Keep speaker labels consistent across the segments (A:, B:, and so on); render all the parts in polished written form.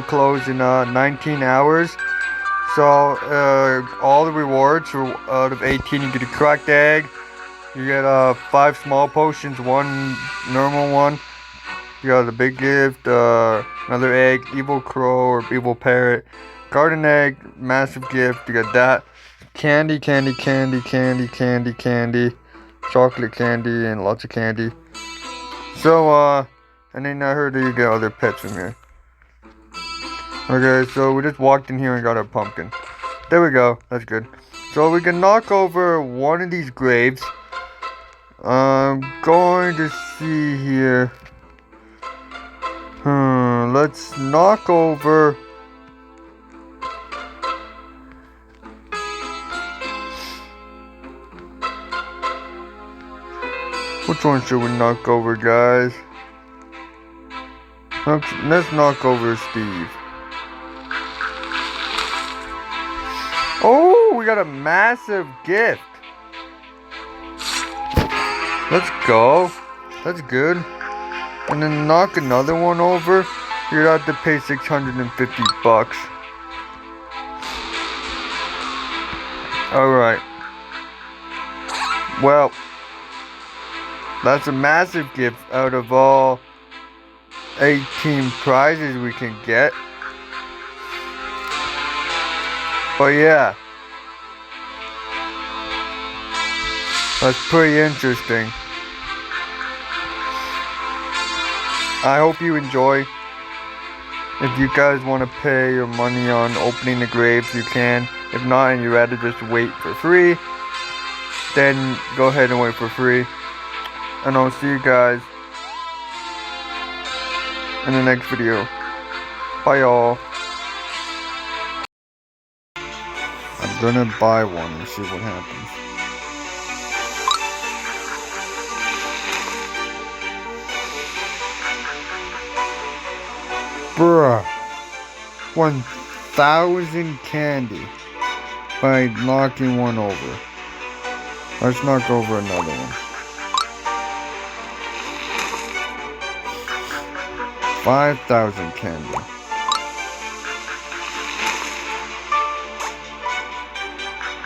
A: would close in 19 hours. So all the rewards for out of 18, you get a cracked egg. You get 5 small potions, 1 normal one. You got a big gift, another egg, evil crow or evil parrot, garden egg, massive gift. You got that, candy, chocolate candy, and lots of candy. So and then I heard that you get other pets from here. Okay, so we just walked in here and got our pumpkin. There we go. That's good. So we can knock over one of these graves. I'm going to see here. Let's knock over. Which one should we knock over, guys? Let's knock over Steve. Oh, we got a massive gift. Let's go. That's good. And then knock another one over. You'd have to pay 650 bucks. Alright. Well, that's a massive gift out of all 18 prizes we can get. But yeah, that's pretty interesting. I hope you enjoy. If you guys want to pay your money on opening the graves, you can. If not, and you'd rather just wait for free, then go ahead and wait for free. And I'll see you guys in the next video. Bye, y'all. I'm gonna buy one and see what happens. Bruh. 1,000 candy by knocking one over. Let's knock over another one. 5,000 candy.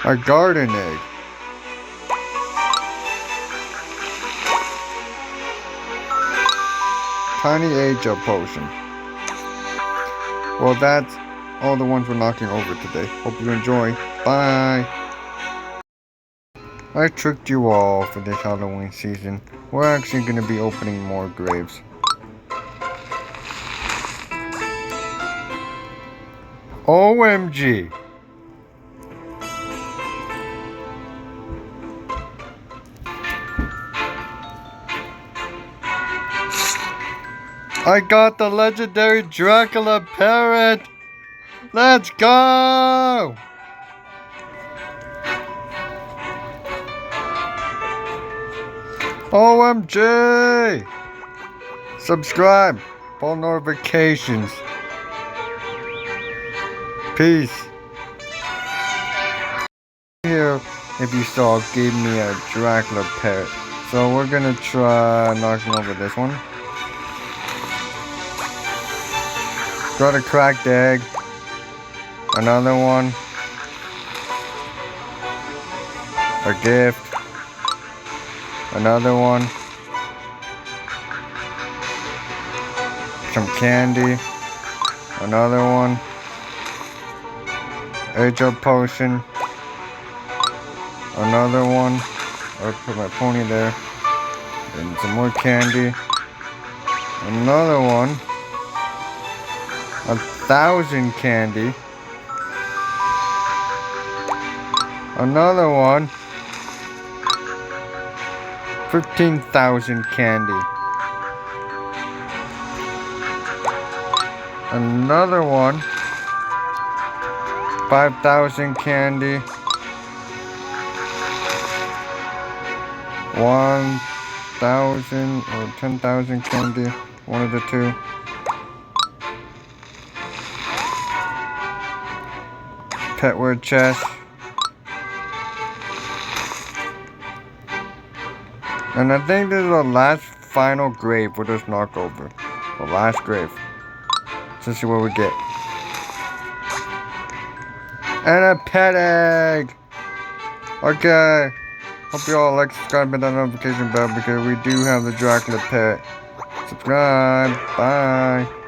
A: A garden egg. Tiny age-up potion. Well, that's all the ones we're knocking over today. Hope you enjoy. Bye. I tricked you all for this Halloween season. We're actually going to be opening more graves. OMG. I got the legendary Dracula Parrot. Let's go. OMG. Subscribe. All notifications. Peace. Here, if you saw, gave me a Dracula Parrot. So we're gonna try knocking over this one. Got a cracked egg. Another one. A gift. Another one. Some candy. Another one. Age-up potion. Another one. I'll put my pony there. And some more candy. Another one. 1,000 candy. Another one. 15,000 candy. Another one. 5,000 candy. 1,000 or 10,000 candy. One of the two. Petware chest. And I think this is the last final grave we'll just knock over. The last grave. Let's see what we get. And a pet egg! Okay. Hope you all like, subscribe, and hit that notification bell because we do have the Dracula pet. Subscribe. Bye.